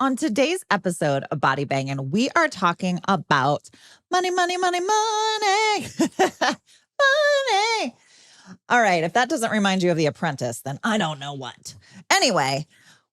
On today's episode of Body Bangin', we are talking about money, money, money, money. Money. All right. If that doesn't remind you of The Apprentice, then I don't know what. Anyway,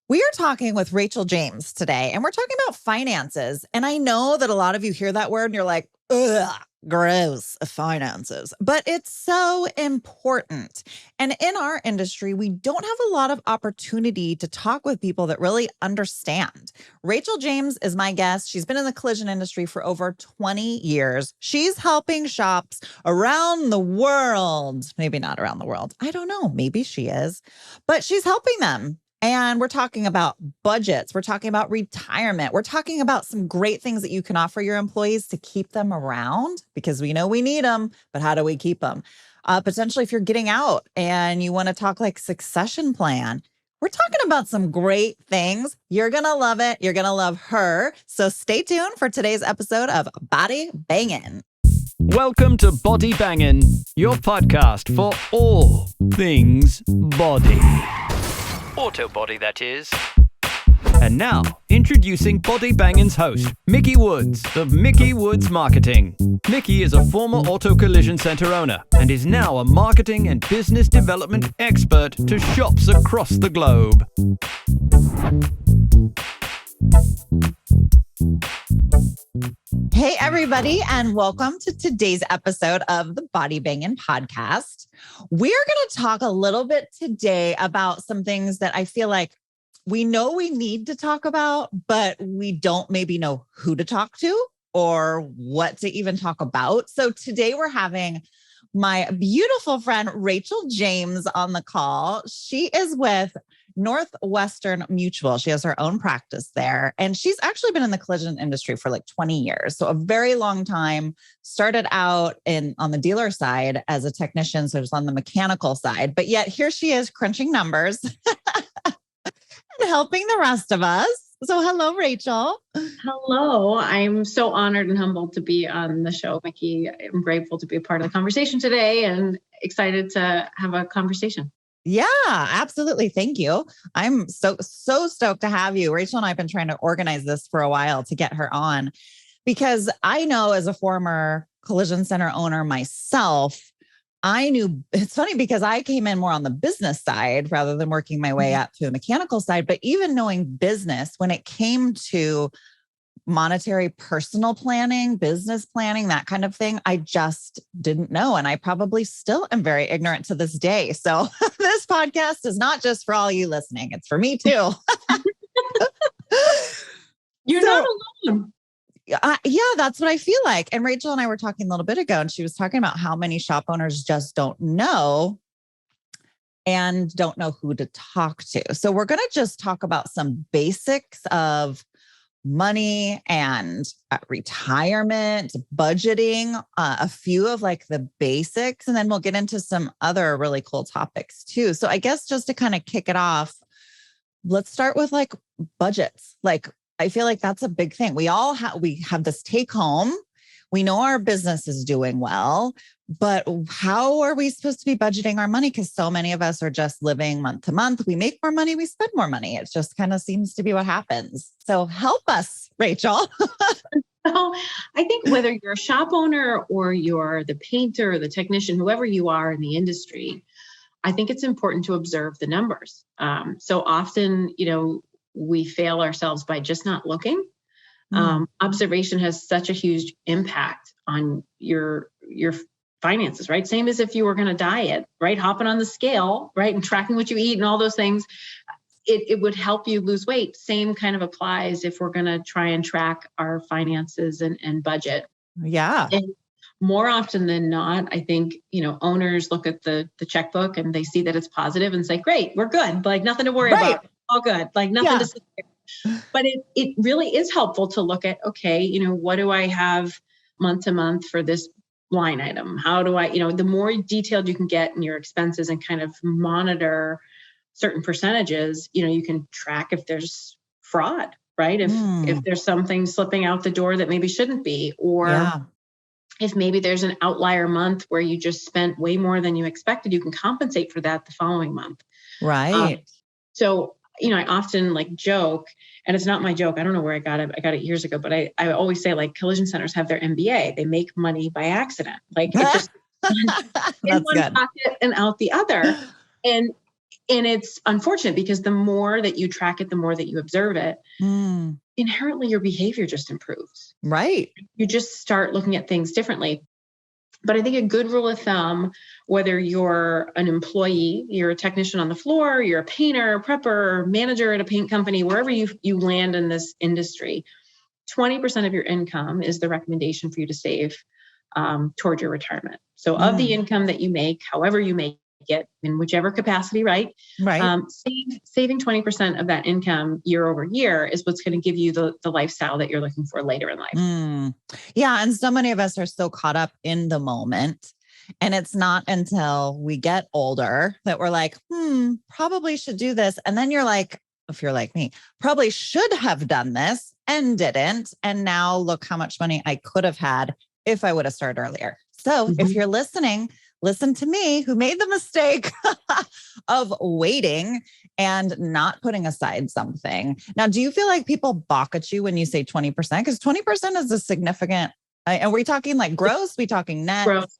we are talking with Rachel James today, and we're talking about finances. And I know that a lot of you hear that word and you're like, ugh, gross, finances. But it's so important. And in our industry, we don't have a lot of opportunity to talk with people that really understand. Rachel James is my guest. She's been in the collision industry for over 20 years. She's helping shops around the world. Maybe not around the world. I don't know. Maybe she is. But she's helping them. And we're talking about budgets. We're talking about retirement. We're talking about some great things that you can offer your employees to keep them around, because we know we need them, but how do we keep them? Potentially, if you're getting out and you want to talk like succession plan, we're talking about some great things. You're going to love it. You're going to love her. So stay tuned for today's episode of Body Bangin'. Welcome to Body Bangin', your podcast for all things body. Auto body, that is. And now, introducing Body Bangin's host, Mickey Woods of Mickey Woods Marketing. Mickey is a former auto collision center owner and is now a marketing and business development expert to shops across the globe. Hey, everybody, and welcome to today's episode of the Body Bangin' podcast. We're going to talk a little bit today about some things that I feel like we know we need to talk about, but we don't maybe know who to talk to or what to even talk about. So today we're having my beautiful friend, Rachel James, on the call. She is with Northwestern Mutual. She has her own practice there. And she's actually been in the collision industry for like 20 years. So a very long time. Started out on the dealer side as a technician, so just on the mechanical side. But yet here she is crunching numbers and helping the rest of us. So hello, Rachel. Hello. I'm so honored and humbled to be on the show, Mickey. I'm grateful to be a part of the conversation today and excited to have a conversation. Yeah, absolutely. Thank you. I'm so stoked to have you. Rachel and I have been trying to organize this for a while to get her on, because I know as a former collision center owner myself, I knew it's funny because I came in more on the business side rather than working my way up to the mechanical side. But even knowing business, when it came to monetary personal planning, business planning, that kind of thing, I just didn't know. And I probably still am very ignorant to this day. So this podcast is not just for all you listening. It's for me too. You're not alone. Yeah, that's what I feel like. And Rachel and I were talking a little bit ago, and she was talking about how many shop owners just don't know and don't know who to talk to. So we're going to just talk about some basics of money and retirement, budgeting, a few of like the basics, and then we'll get into some other really cool topics too. So I guess just to kind of kick it off, let's start with like budgets. Like, I feel like that's a big thing. We have this take home. We know our business is doing well, but how are we supposed to be budgeting our money? Because so many of us are just living month to month. We make more money, we spend more money. It just kind of seems to be what happens. So help us, Rachel. So I think whether you're a shop owner or you're the painter or the technician, whoever you are in the industry, I think it's important to observe the numbers. So often, we fail ourselves by just not looking. Observation has such a huge impact on your finances, right? Same as if you were going to diet, right? Hopping on the scale, right? And tracking what you eat and all those things. It would help you lose weight. Same kind of applies if we're going to try and track our finances and budget. Yeah. And more often than not, I think, owners look at the checkbook and they see that it's positive and say, great, we're good. Like nothing to worry about. All good. Like nothing to sit there. But it really is helpful to look at, okay, what do I have month to month for this line item? How do I, the more detailed you can get in your expenses and kind of monitor certain percentages, you can track if there's fraud, right? If there's something slipping out the door that maybe shouldn't be, or if maybe there's an outlier month where you just spent way more than you expected, you can compensate for that the following month. Right. So I often like joke, and it's not my joke. I don't know where I got it. I got it years ago, but I always say like collision centers have their MBA. They make money by accident. Like it just in That's one good. pocket and out the other. And it's unfortunate because the more that you track it, the more that you observe it, inherently your behavior just improves. Right. You just start looking at things differently. But I think a good rule of thumb, whether you're an employee, you're a technician on the floor, you're a painter, prepper, manager at a paint company, wherever you land in this industry, 20% of your income is the recommendation for you to save toward your retirement. So of the income that you make, however you make it, in whichever capacity, right? Right. Saving 20% of that income year over year is what's going to give you the lifestyle that you're looking for later in life. Yeah. And so many of us are so caught up in the moment. And it's not until we get older that we're like, probably should do this. And then you're like, if you're like me, probably should have done this and didn't. And now look how much money I could have had if I would have started earlier. So if you're listening, listen to me who made the mistake of waiting and not putting aside something. Now, do you feel like people balk at you when you say 20%? Because 20% is a significant, and we're talking like gross, we talking net? Gross.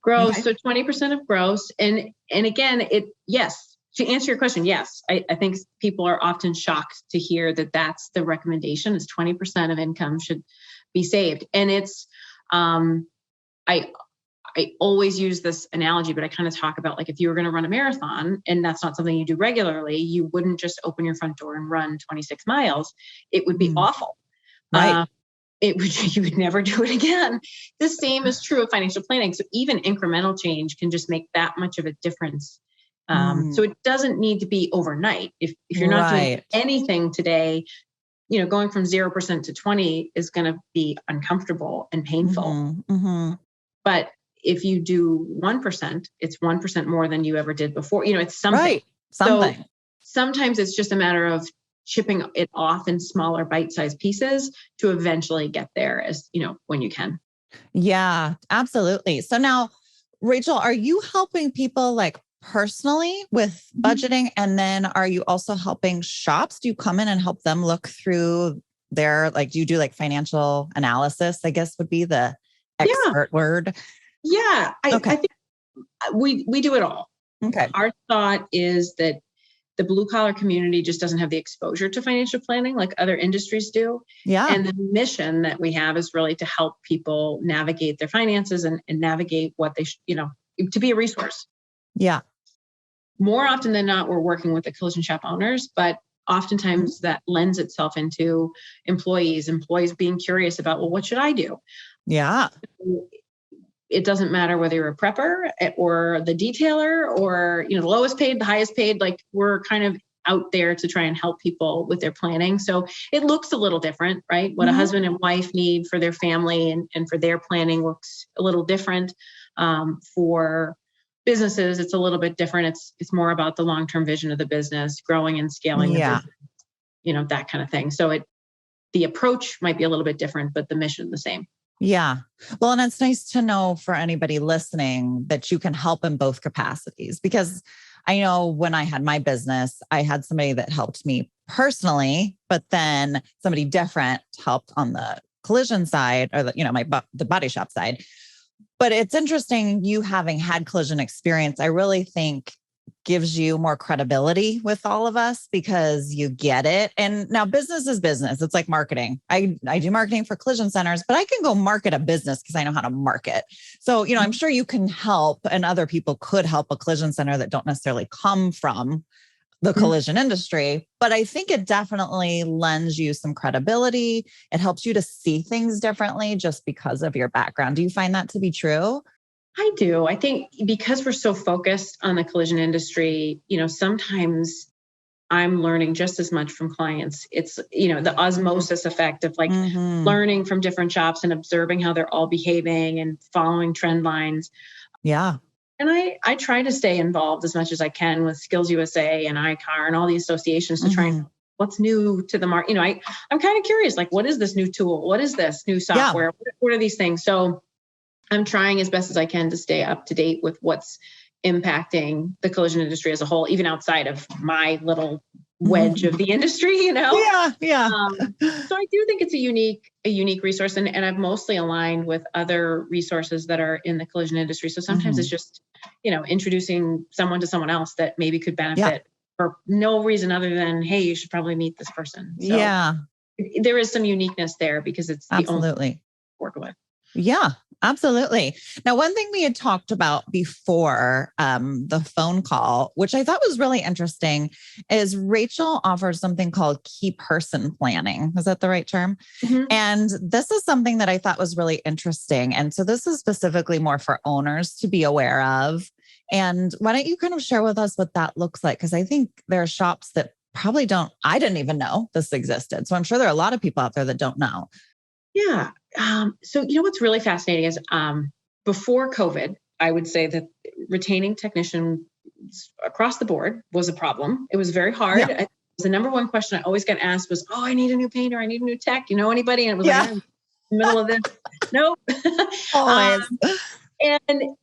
Okay. So 20% of gross. And again, yes, to answer your question, yes, I think people are often shocked to hear that that's the recommendation is 20% of income should be saved. And it's, I always use this analogy, but I kind of talk about like if you were going to run a marathon and that's not something you do regularly, you wouldn't just open your front door and run 26 miles. It would be awful. Right. You would never do it again. The same is true of financial planning. So even incremental change can just make that much of a difference. So it doesn't need to be overnight. If you're not doing anything today, going from 0% to 20 is going to be uncomfortable and painful. But if you do 1%, it's 1% more than you ever did before. It's something. Right. Something. So sometimes it's just a matter of chipping it off in smaller bite-sized pieces to eventually get there as, when you can. Yeah, absolutely. So now, Rachel, are you helping people like personally with budgeting? And then are you also helping shops? Do you come in and help them look through their, like, do you do like financial analysis, I guess would be the expert word? Yeah. I think we do it all. Okay. Our thought is that the blue collar community just doesn't have the exposure to financial planning like other industries do. Yeah. And the mission that we have is really to help people navigate their finances and navigate what they to be a resource. Yeah. More often than not, we're working with the collision shop owners, but oftentimes that lends itself into employees being curious about, well, what should I do? Yeah. It doesn't matter whether you're a prepper or the detailer or, the lowest paid, the highest paid, like we're kind of out there to try and help people with their planning. So it looks a little different, right? What a husband and wife need for their family and for their planning looks a little different. For businesses, it's a little bit different. It's more about the long-term vision of the business, growing and scaling the business, that kind of thing. So the approach might be a little bit different, but the mission the same. Yeah. Well, and it's nice to know for anybody listening that you can help in both capacities, because I know when I had my business, I had somebody that helped me personally, but then somebody different helped on the collision side or the body shop side. But it's interesting, you having had collision experience, I really think gives you more credibility with all of us because you get it. And now business is business. It's like marketing. I do marketing for collision centers, but I can go market a business because I know how to market. So, I'm sure you can help and other people could help a collision center that don't necessarily come from the collision industry. But I think it definitely lends you some credibility. It helps you to see things differently just because of your background. Do you find that to be true? I do. I think because we're so focused on the collision industry, sometimes I'm learning just as much from clients. It's, the osmosis effect of like learning from different shops and observing how they're all behaving and following trend lines. Yeah. And I try to stay involved as much as I can with Skills USA and iCar and all the associations to try and what's new to the market. I'm kind of curious, like, what is this new tool? What is this new software? Yeah. What are these things? So I'm trying as best as I can to stay up to date with what's impacting the collision industry as a whole, even outside of my little wedge of the industry, Yeah. So I do think it's a unique resource, and I've mostly aligned with other resources that are in the collision industry. So sometimes it's just, introducing someone to someone else that maybe could benefit for no reason other than, hey, you should probably meet this person. So there is some uniqueness there because it's the only work with. Yeah, absolutely. Now, one thing we had talked about before the phone call, which I thought was really interesting, is Rachel offers something called key person planning. Is that the right term? Mm-hmm. And this is something that I thought was really interesting. And so this is specifically more for owners to be aware of. And why don't you kind of share with us what that looks like? Because I think there are shops that probably I didn't even know this existed. So I'm sure there are a lot of people out there that don't know. Yeah. So, what's really fascinating is before COVID, I would say that retaining technicians across the board was a problem. It was very hard. Yeah. The number one question I always got asked was, I need a new painter. I need a new tech. You know anybody? And it was like, I'm in the middle of this. Nope. Always. And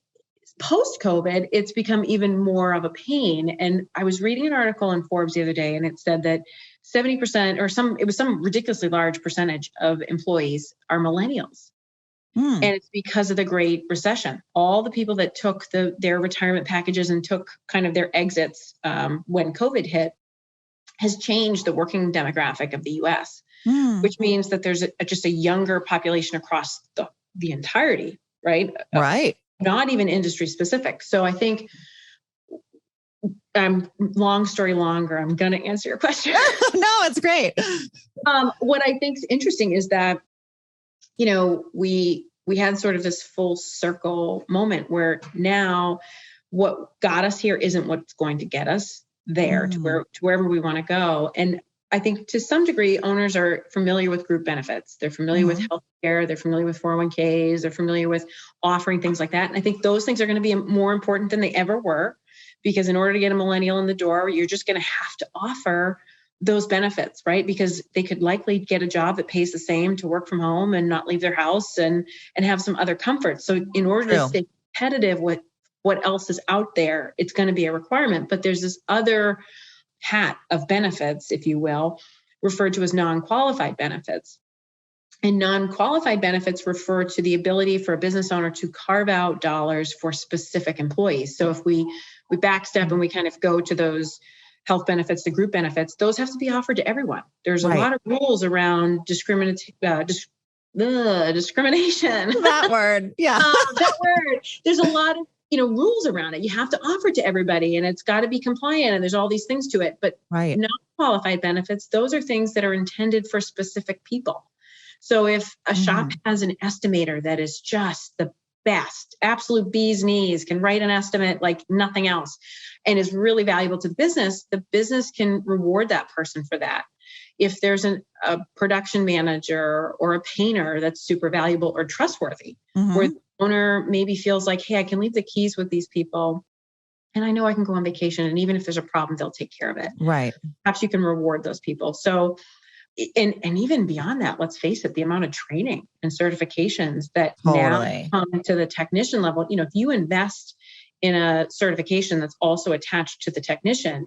post-COVID, it's become even more of a pain. And I was reading an article in Forbes the other day, and it said that 70% it was some ridiculously large percentage of employees are millennials. And it's because of the Great Recession. All the people that took their retirement packages and took kind of their exits when COVID hit has changed the working demographic of the US, which means that there's just a younger population across the entirety, right? Right. Not even industry specific. So I think long story longer, I'm going to answer your question. No, it's great. What I think is interesting is that, we had sort of this full circle moment where now what got us here isn't what's going to get us there to wherever we want to go. And I think to some degree, owners are familiar with group benefits. They're familiar with healthcare. They're familiar with 401ks. They're familiar with offering things like that. And I think those things are going to be more important than they ever were, because in order to get a millennial in the door, you're just going to have to offer those benefits, right? Because they could likely get a job that pays the same to work from home and not leave their house and have some other comforts. So in order to stay competitive with what else is out there, it's going to be a requirement. But there's this other hat of benefits, if you will, referred to as non-qualified benefits. And non-qualified benefits refer to the ability for a business owner to carve out dollars for specific employees. So if we backstep and we kind of go to those health benefits, the group benefits, those have to be offered to everyone. There's a lot of rules around discrimination. That word. Yeah. That word. There's a lot of rules around it. You have to offer it to everybody, and it's got to be compliant, and there's all these things to it. But non-qualified benefits, those are things that are intended for specific people. So if a shop has an estimator that is just the best, absolute bee's knees, can write an estimate like nothing else, and is really valuable to the business can reward that person for that. If there's a production manager or a painter that's super valuable or trustworthy, where the owner maybe feels like, hey, I can leave the keys with these people, and I know I can go on vacation, and even if there's a problem, they'll take care of it. Right. Perhaps you can reward those people. So, and even beyond that, let's face it, the amount of training and certifications that now come to the technician level. If you invest in a certification that's also attached to the technician,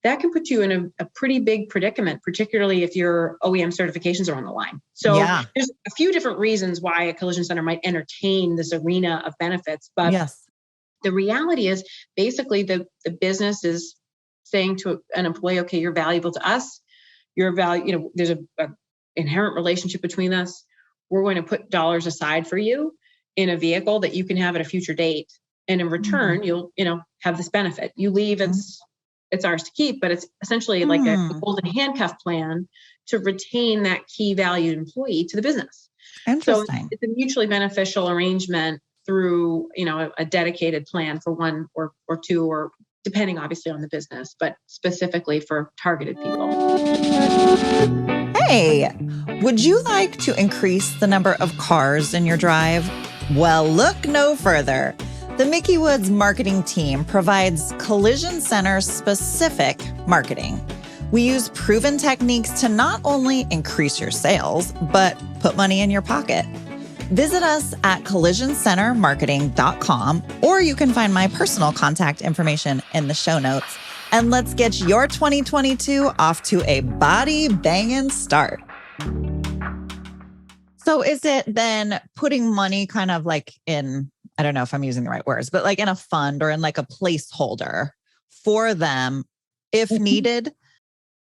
that can put you in a pretty big predicament, particularly if your OEM certifications are on the line. So there's a few different reasons why a collision center might entertain this arena of benefits. But the reality is basically the business is saying to an employee, okay, you're valuable to us. You're valuable, there's a inherent relationship between us. We're going to put dollars aside for you in a vehicle that you can have at a future date. And in return, you'll, have this benefit. You leave, it's ours to keep, but it's essentially like a golden handcuff plan to retain that key valued employee to the business. Interesting. So it's a mutually beneficial arrangement through, a dedicated plan for one or two, or depending obviously on the business, but specifically for targeted people. Hey, would you like to increase the number of cars in your drive? Well, look no further. The Mickey Woods marketing team provides collision center specific marketing. We use proven techniques to not only increase your sales, but put money in your pocket. Visit us at collisioncentermarketing.com, or you can find my personal contact information in the show notes. And let's get your 2022 off to a body banging start. So is it then putting money kind of like in, I don't know if I'm using the right words, but like in a fund or in like a placeholder for them if needed?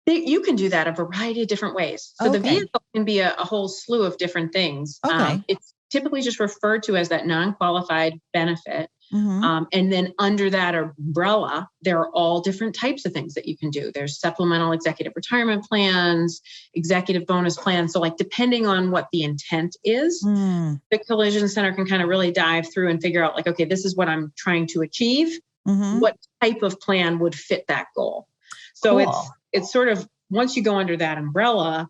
You can do that a variety of different ways. So the vehicle can be a whole slew of different things. Okay. It's typically just referred to as that non-qualified benefit. Mm-hmm. And then under that umbrella, there are all different types of things that you can do. There's supplemental executive retirement plans, executive bonus plans. So like depending on what the intent is, the Collision Center can kind of really dive through and figure out like, okay, this is what I'm trying to achieve. What type of plan would fit that goal? So it's sort of, once you go under that umbrella,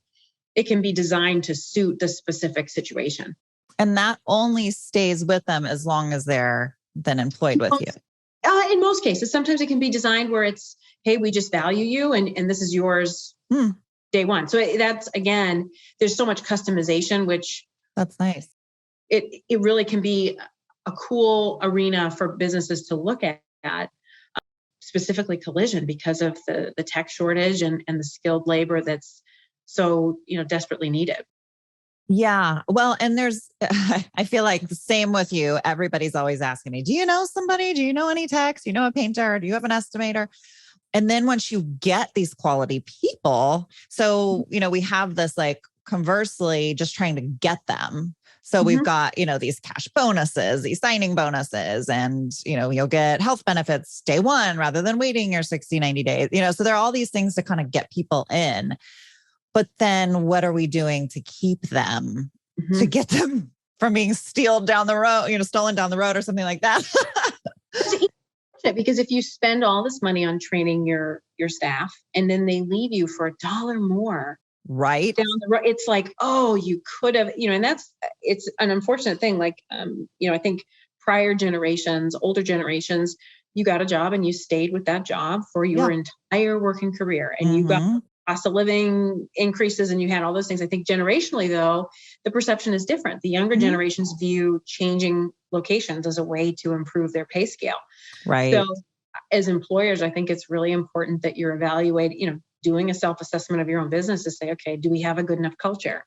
it can be designed to suit the specific situation. And that only stays with them as long as they're then employed with you. In most cases, sometimes it can be designed where it's, hey, we just value you and this is yours day one. So that's, again, there's so much customization, which that's nice. It really can be a cool arena for businesses to look at. Specifically collision, because of the tech shortage and the skilled labor that's so, desperately needed. Yeah. Well, and I feel like the same with you. Everybody's always asking me, do you know somebody? Do you know any techs? Do you know a painter? Do you have an estimator? And then once you get these quality people, so, we have this like conversely just trying to get them. So we've got, these cash bonuses, these signing bonuses, and, you'll get health benefits day one rather than waiting your 60, 90 days, so there are all these things to kind of get people in. But then what are we doing to keep them, to get them from being stolen down the road or something like that? Because if you spend all this money on training your staff and then they leave you for $1 more, right down the road, it's like, oh, you could have, and it's an unfortunate thing. Like, I think prior generations, older generations, you got a job and you stayed with that job for your entire working career, and you got cost of living increases and you had all those things. I think generationally, though, the perception is different. The younger generations view changing locations as a way to improve their pay scale. Right. So as employers, I think it's really important that you're evaluating, doing a self-assessment of your own business to say, okay, do we have a good enough culture?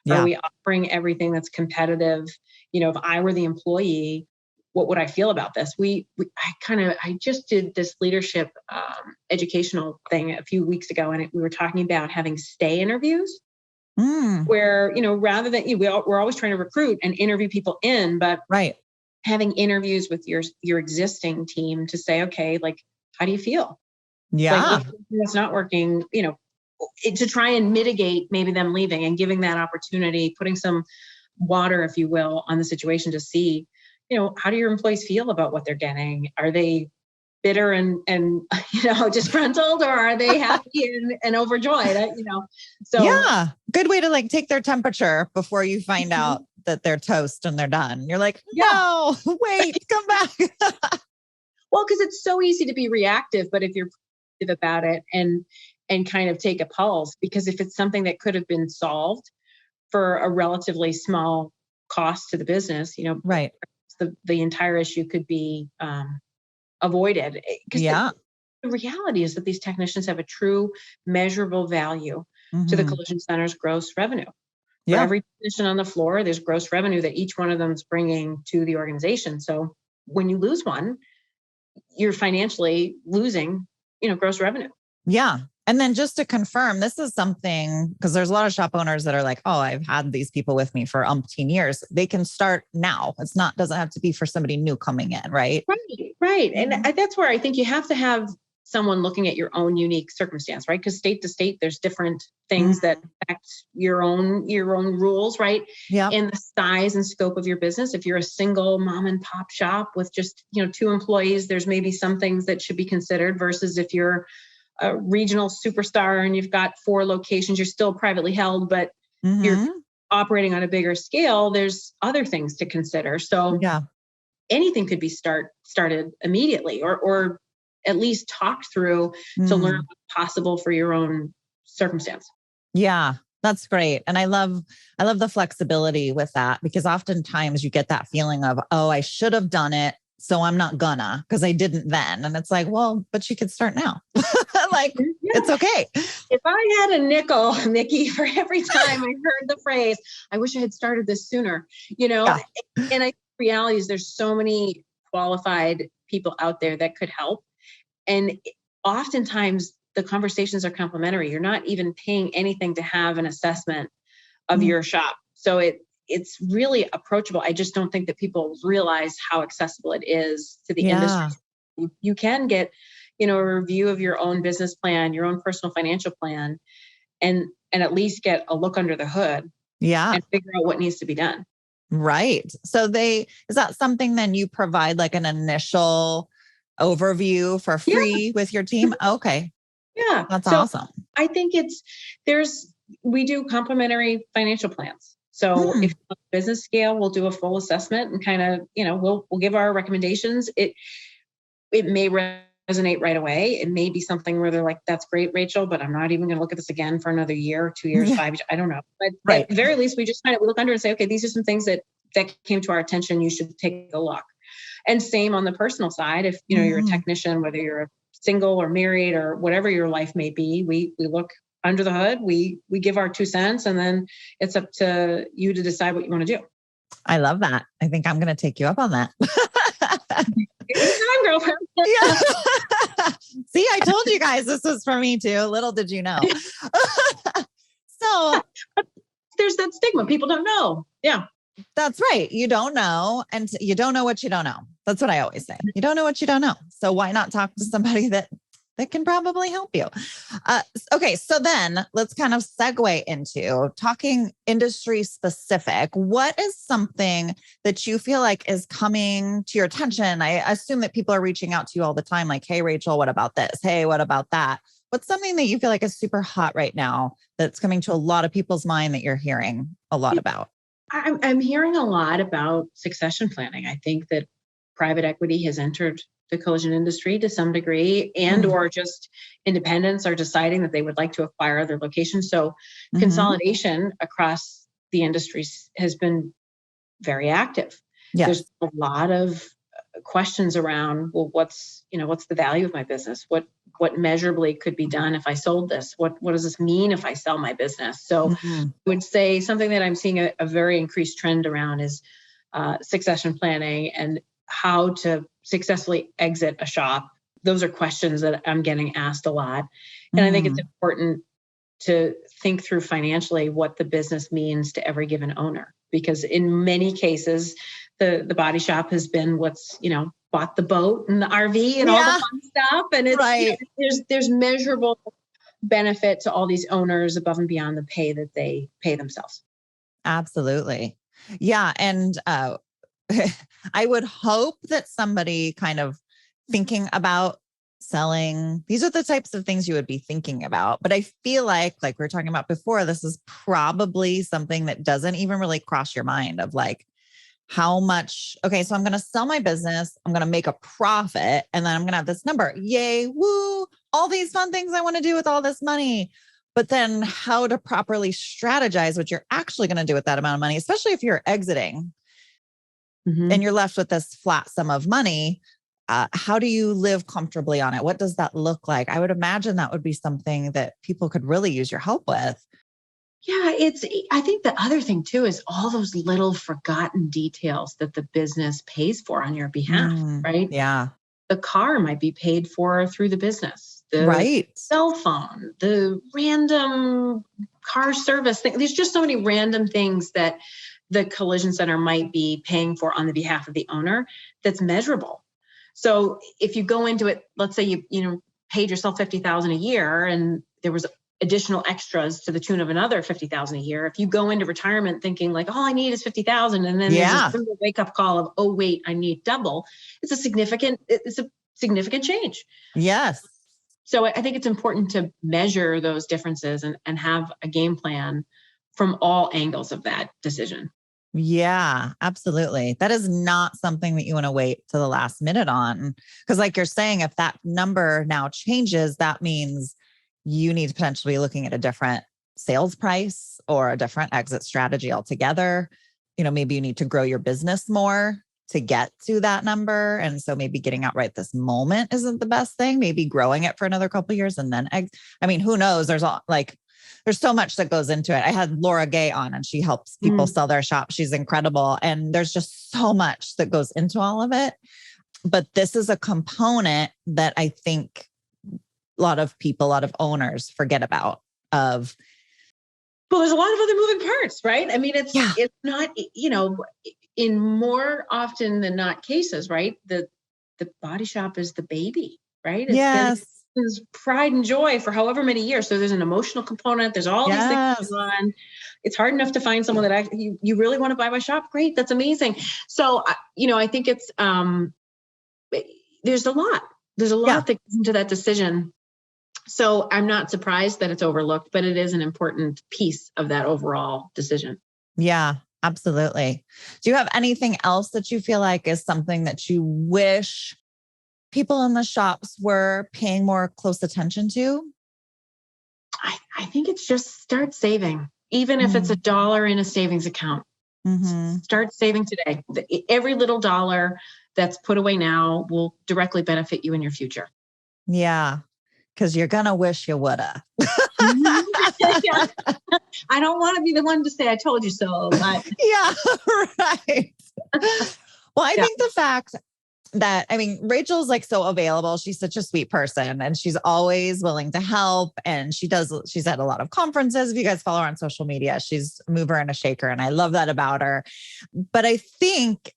Are we offering everything that's competitive? If I were the employee, what would I feel about this? I just did this leadership educational thing a few weeks ago, and we were talking about having stay interviews, where, rather than, we're always trying to recruit and interview people in, but having interviews with your existing team to say, okay, like, how do you feel? Yeah. Like, it's not working, to try and mitigate maybe them leaving and giving that opportunity, putting some water, if you will, on the situation to see, how do your employees feel about what they're getting? Are they bitter and disgruntled, or are they happy and overjoyed? So yeah, good way to like take their temperature before you find out that they're toast and they're done. You're like, no, wait, come back. Well, because it's so easy to be reactive, but if you're proactive about it and kind of take a pulse, because if it's something that could have been solved for a relatively small cost to the business, right, the entire issue could be avoided. Because the reality is that these technicians have a true measurable value to the Collision Center's gross revenue. For every technician on the floor, there's gross revenue that each one of them is bringing to the organization. So when you lose one, you're financially losing, gross revenue. Yeah. And then just to confirm, this is something, because there's a lot of shop owners that are like, oh, I've had these people with me for umpteen years. They can start now. Doesn't have to be for somebody new coming in, right? Right. And that's where I think you have to have someone looking at your own unique circumstance, right? Because state to state, there's different things that affect your own rules, right? Yeah. And the size and scope of your business. If you're a single mom and pop shop with just, 2 employees, there's maybe some things that should be considered versus if you're a regional superstar and you've got 4 locations, you're still privately held, but you're operating on a bigger scale. There's other things to consider. So anything could be started immediately or at least talked through to learn what's possible for your own circumstance. Yeah, that's great. And I love the flexibility with that, because oftentimes you get that feeling of, oh, I should have done it so I'm not gonna, because I didn't then. And it's like, well, but you could start now. Like, it's okay. If I had a nickel, Nikki, for every time I heard the phrase, I wish I had started this sooner, Yeah. And I think the reality is there's so many qualified people out there that could help. And oftentimes the conversations are complimentary. You're not even paying anything to have an assessment of your shop. So it's really approachable. I just don't think that people realize how accessible it is to the industry. You can get, a review of your own business plan, your own personal financial plan, and at least get a look under the hood. Yeah. And figure out what needs to be done. Right. So is that something then you provide like an initial overview for free with your team? Okay. Yeah. That's awesome. I think we do complimentary financial plans. So if you want business scale, we'll do a full assessment and kind of, we'll give our recommendations. It may resonate right away. It may be something where they're like, that's great, Rachel, but I'm not even going to look at this again for another year, 2 years, 5 years. I don't know. But at the very least, we just kind of look under and say, okay, these are some things that came to our attention. You should take a look. And same on the personal side. If, you're a technician, whether you're single or married or whatever your life may be, we look under the hood, we give our 2 cents, and then it's up to you to decide what you want to do. I love that. I think I'm going to take you up on that. Anytime, girlfriend. Yeah. See, I told you guys this was for me too. Little did you know. So there's that stigma. People don't know. Yeah. That's right. You don't know. And you don't know what you don't know. That's what I always say. You don't know what you don't know. So why not talk to somebody that can probably help you? Okay. So then let's kind of segue into talking industry specific. What is something that you feel like is coming to your attention? I assume that people are reaching out to you all the time. Like, hey, Rachel, what about this? Hey, what about that? What's something that you feel like is super hot right now that's coming to a lot of people's mind that you're hearing a lot about? I'm hearing a lot about succession planning. I think that private equity has entered the collision industry to some degree, and or just independents are deciding that they would like to acquire other locations. So consolidation across the industries has been very active. Yes. There's a lot of questions around, well, what's the value of my business? What measurably could be done if I sold this? What does this mean if I sell my business? So I would say something that I'm seeing a very increased trend around is succession planning and how to successfully exit a shop. Those are questions that I'm getting asked a lot. And I think it's important to think through financially what the business means to every given owner, because in many cases, the body shop has been what's, bought the boat and the RV and all the fun stuff. And it's there's measurable benefit to all these owners above and beyond the pay that they pay themselves. Absolutely. Yeah. And I would hope that somebody kind of thinking about selling, these are the types of things you would be thinking about. But I feel like we were talking about before, this is probably something that doesn't even really cross your mind of like, how much, okay, so I'm going to sell my business, I'm going to make a profit, and then I'm going to have this number. Yay, woo, all these fun things I want to do with all this money. But then how to properly strategize what you're actually going to do with that amount of money, especially if you're exiting and you're left with this flat sum of money. How do you live comfortably on it? What does that look like? I would imagine that would be something that people could really use your help with. Yeah, I think the other thing too is all those little forgotten details that the business pays for on your behalf, right? Yeah. The car might be paid for through the business. The cell phone, the random car service thing. There's just so many random things that the collision center might be paying for on the behalf of the owner that's measurable. So if you go into it, let's say you paid yourself $50,000 a year and there was additional extras to the tune of another $50,000 a year. If you go into retirement thinking like, all I need is $50,000, and then there's a simple wake up call of, oh wait, I need double. It's a significant change. Yes. So I think it's important to measure those differences and have a game plan from all angles of that decision. Yeah, absolutely. That is not something that you want to wait to the last minute on. Because like you're saying, if that number now changes, that means you need to potentially be looking at a different sales price or a different exit strategy altogether. Maybe you need to grow your business more to get to that number. And so maybe getting out right this moment isn't the best thing. Maybe growing it for another couple of years and then, I mean, who knows? There's so much that goes into it. I had Laura Gay on and she helps people sell their shop. She's incredible. And there's just so much that goes into all of it. But this is a component that I think a lot of owners forget about of. Well, there's a lot of other moving parts, right? I mean, it's not, in more often than not cases, right? The body shop is the baby, right? Yes. It's pride and joy for however many years. So there's an emotional component. There's all these things going on. It's hard enough to find someone that you really want to buy my shop. Great. That's amazing. So, I think it's, there's a lot that goes into that decision. So I'm not surprised that it's overlooked, but it is an important piece of that overall decision. Yeah, absolutely. Do you have anything else that you feel like is something that you wish people in the shops were paying more close attention to? I think it's just start saving, even if it's $1 in a savings account. Start saving today. Every little dollar that's put away now will directly benefit you in your future. Yeah. Because you're going to wish you woulda. I don't want to be the one to say, I told you so. But... Yeah, right. Well, I think the fact that, Rachel's like so available. She's such a sweet person and she's always willing to help. And she's at a lot of conferences. If you guys follow her on social media, she's a mover and a shaker. And I love that about her. But I think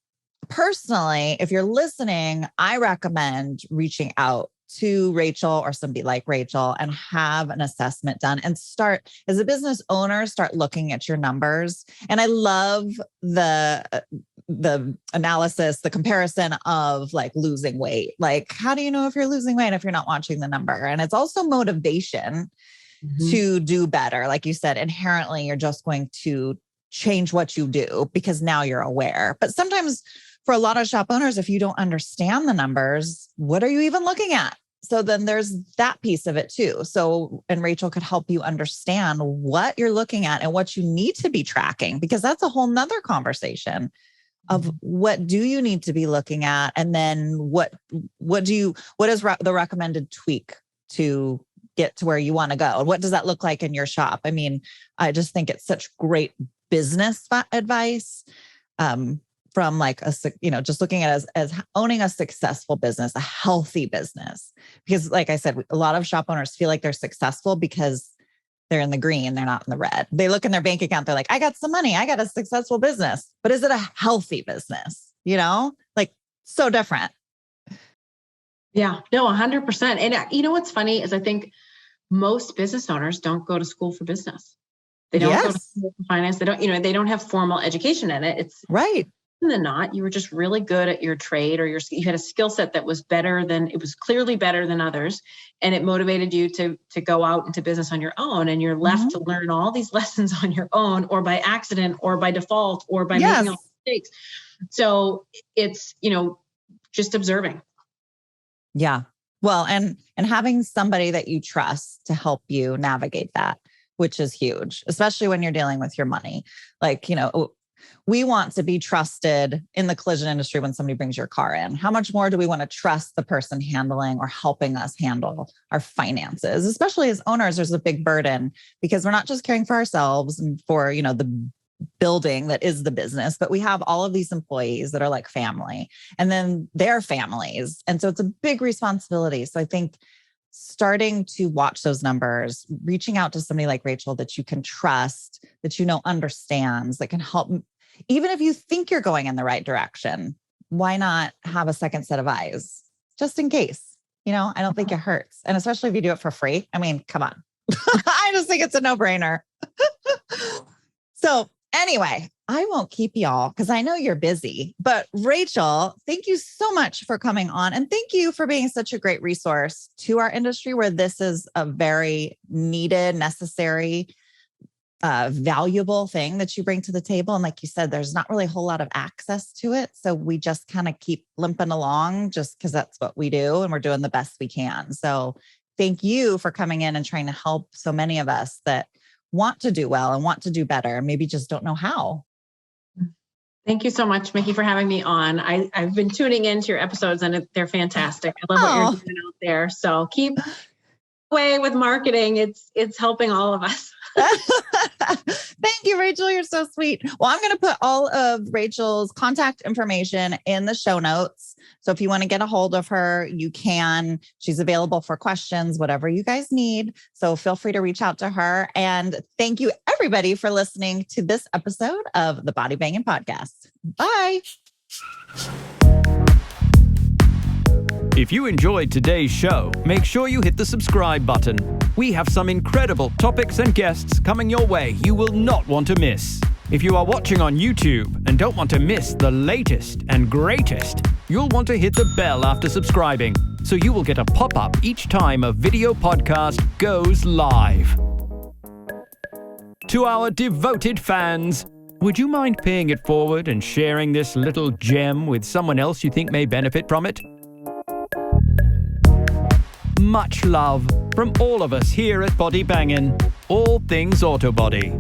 personally, if you're listening, I recommend reaching out to Rachel or somebody like Rachel and have an assessment done and start as a business owner, start looking at your numbers. And I love the analysis, the comparison of like losing weight. Like, how do you know if you're losing weight if you're not watching the number? And it's also motivation to do better. Like you said, inherently, you're just going to change what you do because now you're aware. But sometimes for a lot of shop owners, if you don't understand the numbers, what are you even looking at? So then there's that piece of it too. So, and Rachel could help you understand what you're looking at and what you need to be tracking, because that's a whole nother conversation of what do you need to be looking at? And then what is the recommended tweak to get to where you want to go? And what does that look like in your shop? I just think it's such great business advice. From like just looking at it as owning a successful business, a healthy business. Because like I said, a lot of shop owners feel like they're successful because they're in the green, they're not in the red. They look in their bank account, they're like, I got some money, I got a successful business. But is it a healthy business? Like so different. Yeah, no, 100%. And what's funny is I think most business owners don't go to school for business. They don't go to school for finance. They don't have formal education in it. It's right. Than not, you were just really good at your trade, or you had a skill set that was clearly better than others. And it motivated you to go out into business on your own. And you're left to learn all these lessons on your own, or by accident, or by default, or by making all mistakes. So it's, just observing. Yeah. Well, and having somebody that you trust to help you navigate that, which is huge, especially when you're dealing with your money. Like, we want to be trusted in the collision industry when somebody brings your car in. How much more do we want to trust the person handling or helping us handle our finances? Especially as owners, there's a big burden because we're not just caring for ourselves and for, the building that is the business, but we have all of these employees that are like family and then their families. And so it's a big responsibility. So I think starting to watch those numbers, reaching out to somebody like Rachel that you can trust, that understands, that can help. Even if you think you're going in the right direction, why not have a second set of eyes just in case? I don't think it hurts. And especially if you do it for free. Come on. I just think it's a no-brainer. So anyway, I won't keep y'all because I know you're busy. But Rachel, thank you so much for coming on. And thank you for being such a great resource to our industry where this is a very needed, necessary, valuable thing that you bring to the table. And like you said, there's not really a whole lot of access to it. So we just kind of keep limping along just because that's what we do. And we're doing the best we can. So thank you for coming in and trying to help so many of us that want to do well and want to do better and maybe just don't know how. Thank you so much, Mickey, for having me on. I've been tuning into your episodes and they're fantastic. I love what you're doing out there. So keep away with marketing. It's helping all of us. Thank you, Rachel. You're so sweet. Well, I'm going to put all of Rachel's contact information in the show notes. So if you want to get a hold of her, you can. She's available for questions, whatever you guys need. So feel free to reach out to her. And thank you, everybody, for listening to this episode of the Body Banging Podcast. Bye. If you enjoyed today's show, make sure you hit the subscribe button. We have some incredible topics and guests coming your way you will not want to miss. If you are watching on YouTube and don't want to miss the latest and greatest, you'll want to hit the bell after subscribing, so you will get a pop-up each time a video podcast goes live. To our devoted fans, would you mind paying it forward and sharing this little gem with someone else you think may benefit from it? Much love from all of us here at Body Bangin', all things auto body.